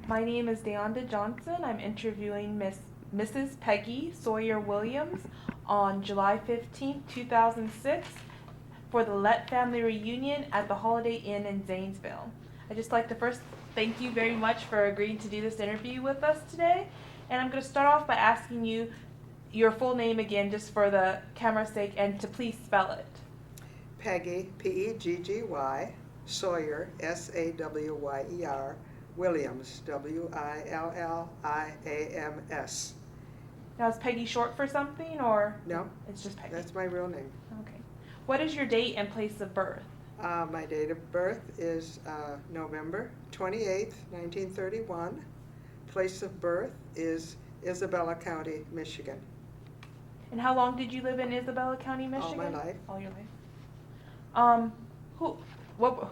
My name is Deonda Johnson. I'm interviewing Mrs. Peggy Sawyer Williams on July 15th, 2006 for the Lett family reunion at the Holiday Inn in Zanesville. I'd just like to first thank you very much for agreeing to do this interview with us today. And I'm going to start off by asking you your full name again just for the camera's sake and to please spell it. Peggy, P-E-G-G-Y, Sawyer, S-A-W-Y-E-R, Williams, W-I-L-L-I-A-M-S. Now is Peggy short for something or No, it's just Peggy? that's my real name. Okay. What is your date and place of birth? My date of birth is November 28th, 1931. Place of birth is Isabella County, Michigan. And how long did you live in Isabella County, Michigan? All my life. All your life. Who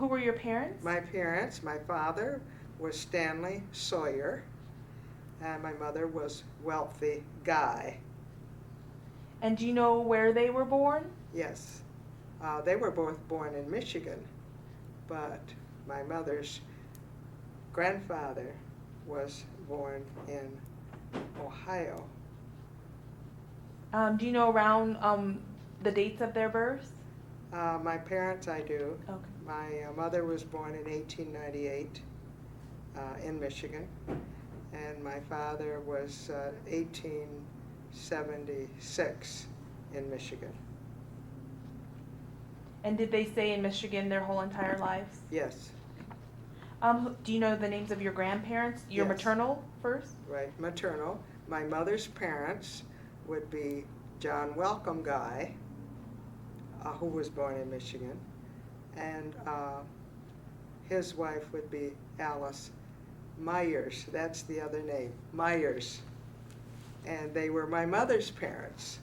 were your parents? My parents, my father was Stanley Sawyer, and my mother was Wealthy Guy. And do you know where they were born? Yes, they were both born in Michigan, but my mother's grandfather was born in Ohio. Do you know around the dates of their births? My parents, I do. Okay. My mother was born in 1898 in Michigan, and my father was 1876 in Michigan. And did they stay in Michigan their whole entire lives? Yes. Do you know the names of your grandparents? Your Yes. maternal first? Right, maternal. My mother's parents would be John Welcome Guy, who was born in Michigan, and his wife would be Alice Myers. That's the other name, Myers. And they were my mother's parents.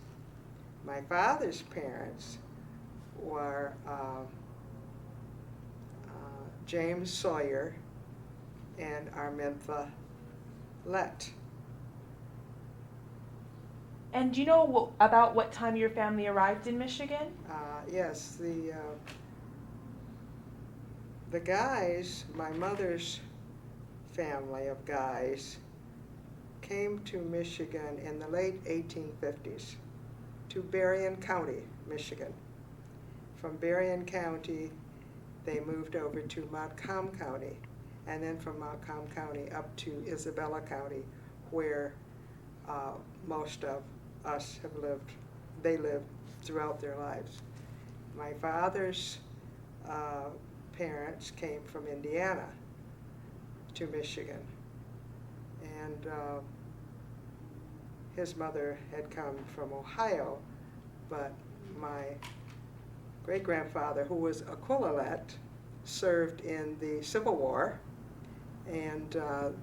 My father's parents were James Sawyer and Armintha Lett. And do you know about what time your family arrived in Michigan? Yes, the Guys, my mother's family of Guys, came to Michigan in the late 1850s to Berrien County, Michigan. From Berrien County, they moved over to Montcalm County, and then from Montcalm County up to Isabella County, where most of us have lived. They lived throughout their lives. My father's parents came from Indiana to Michigan, and his mother had come from Ohio, but my great-grandfather, who was Aquila Lett, served in the Civil War, and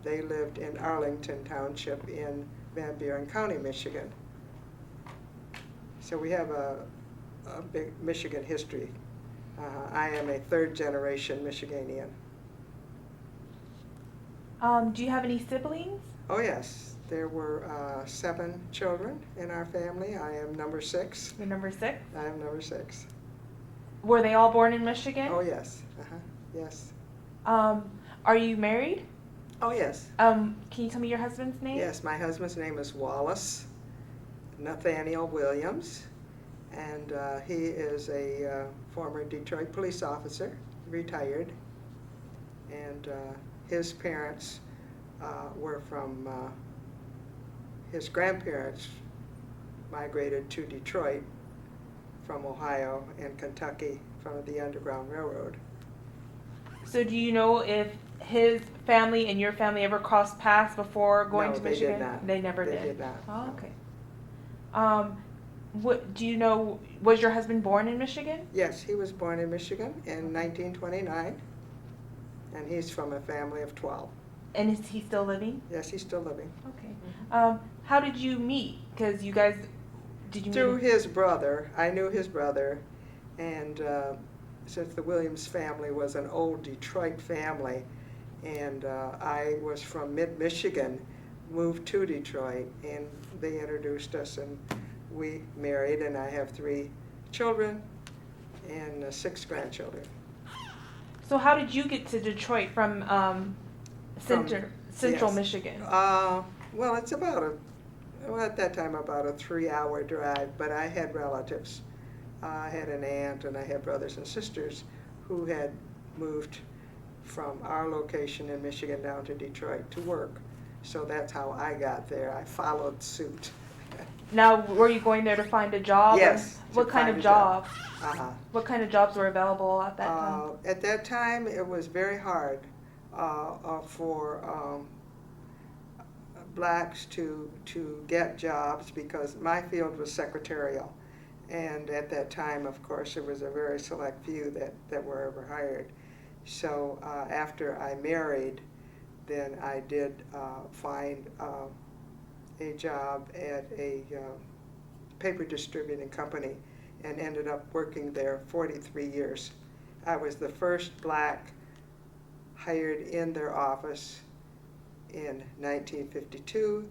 they lived in Arlington Township in Van Buren County, Michigan. So we have a big Michigan history. I am a third-generation Michiganian. Do you have any siblings? Oh yes, there were 7 children in our family. I am number 6. You're number 6? I am number 6. Were they all born in Michigan? Oh yes, yes. Are you married? Oh yes. Can you tell me your husband's name? Yes, my husband's name is Wallace Nathaniel Williams, and he is a former Detroit police officer, retired, and his parents were from, his grandparents migrated to Detroit from Ohio and Kentucky from the Underground Railroad. So do you know if his family and your family ever crossed paths before going to Michigan? They did not. They never did. They did not. Oh, no. okay. What do you know? Was your husband born in Michigan? Yes, he was born in Michigan in 1929, and he's from a family of 12. And is he still living? Yes, he's still living. Okay. How did you meet? Because you guys, did you Through meet? his brother. I knew his brother, and since the Williams family was an old Detroit family, and I was from mid-Michigan, moved to Detroit, and they introduced us, and we married, and I have 3 children and 6 grandchildren. So how did you get to Detroit from Central Yes. Michigan. Well, it's at that time about a 3-hour drive, but I had relatives. I had an aunt and I had brothers and sisters who had moved from our location in Michigan down to Detroit to work. So that's how I got there. I followed suit. Now, were you going there to find a job? Yes. Or what to kind find of a job. jobs? Uh-huh. What kind of jobs were available at that time? At that time, it was very hard for blacks to get jobs because my field was secretarial. And at that time, of course, there was a very select few that were ever hired. So after I married, then I did find a job at a paper distributing company and ended up working there 43 years. I was the first black hired in their office in 1952,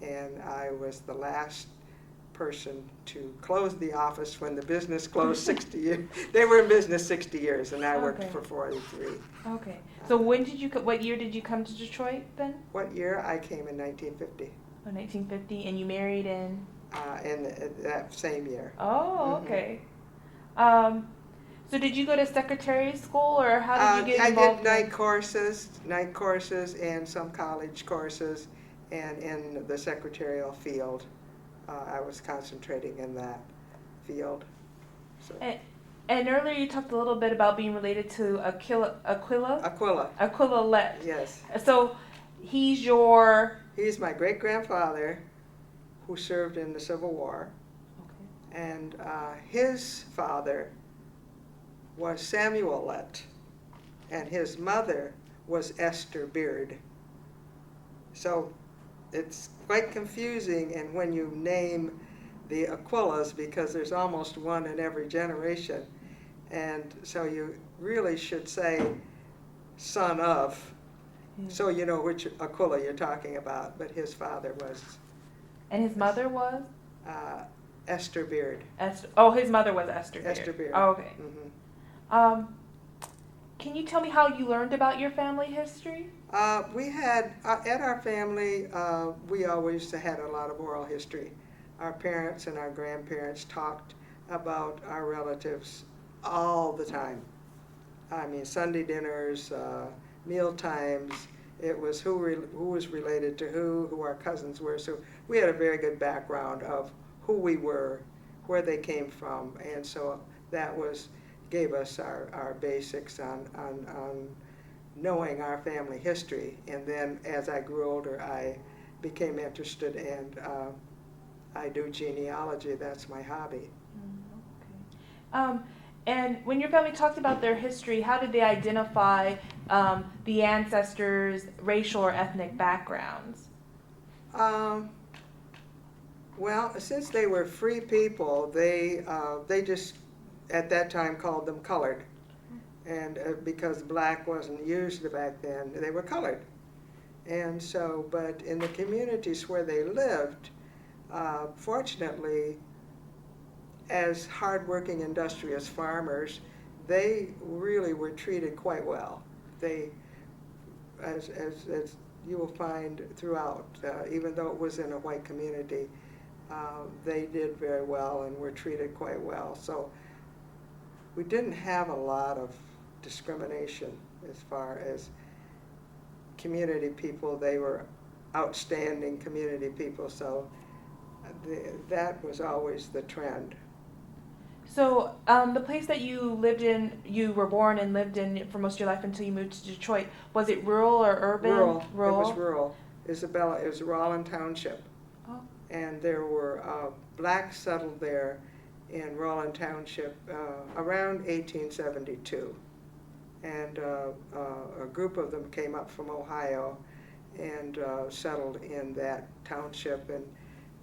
and I was the last person to close the office when the business closed 60 years. They were in business 60 years, and I worked Okay. for 43. Okay. So what year did you come to Detroit then? What year? I came in 1950. Oh, 1950, and you married in? In that same year. Oh, Mhm. okay. So did you go to secretary school, or how did you get I involved? did night courses, and some college courses, and in the secretarial field, I was concentrating in that field. So. And earlier you talked a little bit about being related to Aquila Lett. Yes. So he's your. He's my great-grandfather who served in the Civil War, Okay. and his father was Samuel Lett, and his mother was Esther Beard. So it's quite confusing, and when you name the Aquilas, because there's almost one in every generation, and so you really should say son of, so you know which Aquila you're talking about, but his father was. And his mother was? Esther Beard. His mother was Esther Beard. Esther Beard. Oh, okay. Mm-hmm. Can you tell me how you learned about your family history? We had, at our family, we always had a lot of oral history. Our parents and our grandparents talked about our relatives all the time. I mean, Sunday dinners, meal times, it was who was related to who our cousins were. So we had a very good background of who we were, where they came from, and so that gave us our basics on knowing our family history. And then as I grew older, I became interested, and I do genealogy. That's my hobby. Okay. And when your family talked about their history, how did they identify the ancestors' racial or ethnic backgrounds? Well, since they were free people, they just at that time called them colored, and because black wasn't used back then, they were colored. And so, but in the communities where they lived, fortunately, as hardworking, industrious farmers, they really were treated quite well. They, as you will find throughout, even though it was in a white community, they did very well and were treated quite well. So we didn't have a lot of discrimination as far as community people. They were outstanding community people, so that was always the trend. So the place that you lived in, you were born and lived in for most of your life until you moved to Detroit, was it rural or urban? Rural. It was rural. Isabella, it was Rawlin Township. Oh. And there were blacks settled there in Rawlin Township around 1872. And a group of them came up from Ohio and settled in that township, and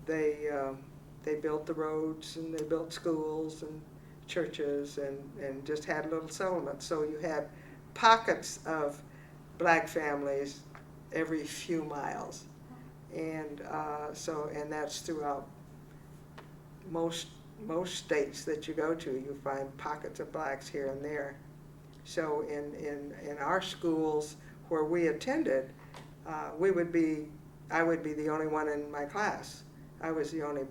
they built the roads, and they built schools and churches, and just had little settlements. So you had pockets of black families every few miles. And and that's throughout most states that you go to. You find pockets of blacks here and there. So in our schools where we attended, I would be the only one in my class. I was the only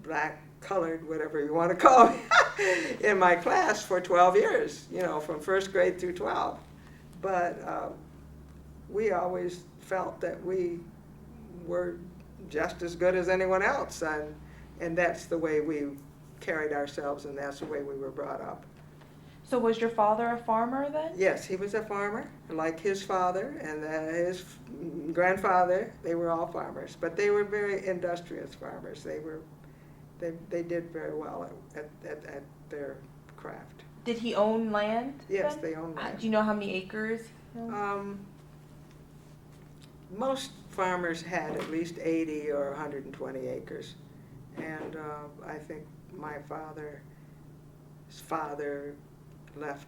black, colored, whatever you want to call me, in my class for 12 years, from first grade through 12. But we always felt that we were just as good as anyone else, and that's the way we carried ourselves, and that's the way we were brought up. So was your father a farmer then? Yes, he was a farmer, like his father and his grandfather. They were all farmers, but they were very industrious farmers. They did very well at their craft. Did he own land? Yes, then? they owned land. Do you know how many acres? Most farmers had at least 80 or 120 acres, and I think my father's father left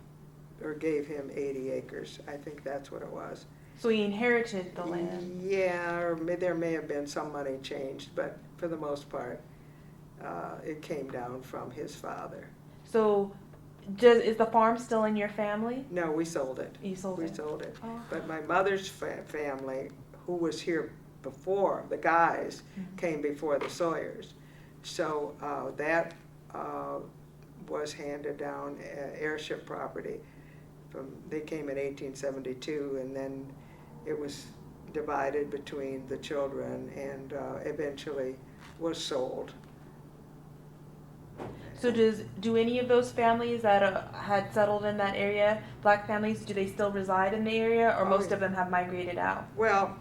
or gave him 80 acres. I think that's what it was. So he inherited the land? Yeah, or there may have been some money changed, but for the most part, it came down from his father. So is the farm still in your family? No, we sold it. You sold it? We sold it. Oh. But my mother's family, who was here before, the guys, came before the Sawyers. So that was handed down airship property. They came in 1872, and then it was divided between the children, and eventually was sold. So do any of those families that had settled in that area, black families, do they still reside in the area, or most of them have migrated out? Well,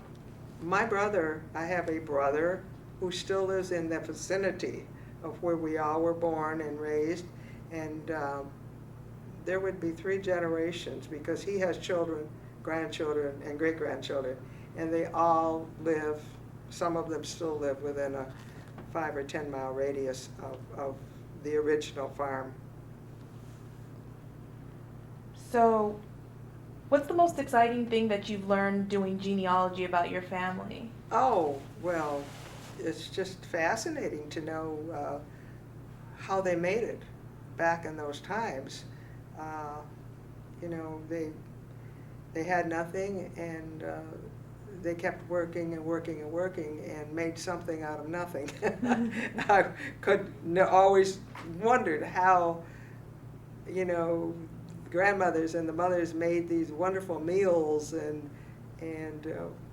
I have a brother who still lives in the vicinity of where we all were born and raised, and there would be 3 generations, because he has children, grandchildren, and great-grandchildren, and they all live, some of them still live within a 5 or 10 mile radius of the original farm. So what's the most exciting thing that you've learned doing genealogy about your family? Oh, well, it's just fascinating to know how they made it back in those times. They had nothing, and they kept working and working and working and made something out of nothing. I always wondered how, grandmothers and the mothers made these wonderful meals, and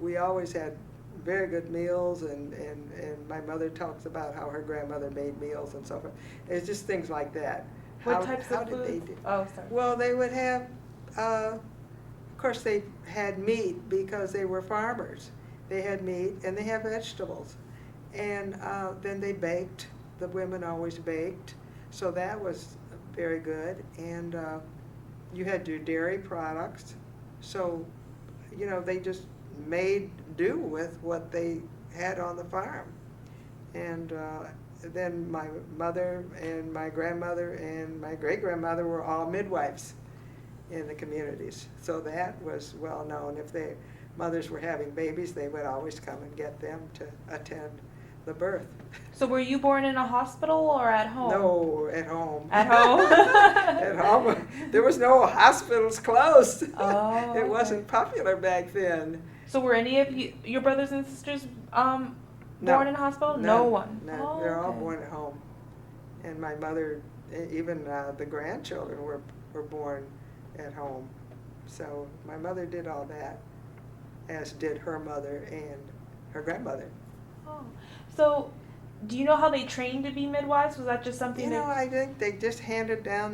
we always had very good meals, and my mother talks about how her grandmother made meals and so forth. It's just things like that. What types of food? Did they do? Oh, sorry. Well, they would have, of course, they had meat because they were farmers. They had meat, and they had vegetables. And then they baked. The women always baked. So that was very good. And you had your dairy products. So, they just made do with what they had on the farm. And then my mother and my grandmother and my great-grandmother were all midwives in the communities. So that was well known. If mothers were having babies, they would always come and get them to attend the birth. So were you born in a hospital or at home? No, at home. At home? At home. There was no hospitals closed. Oh, okay. It wasn't popular back then. So were any of your brothers and sisters born in a hospital? None. No one? No, Oh, they're all okay. born at home. And my mother, even the grandchildren were born at home. So my mother did all that, as did her mother and her grandmother. Oh. So do you know how they trained to be midwives? Was that just something that... I think they just handed down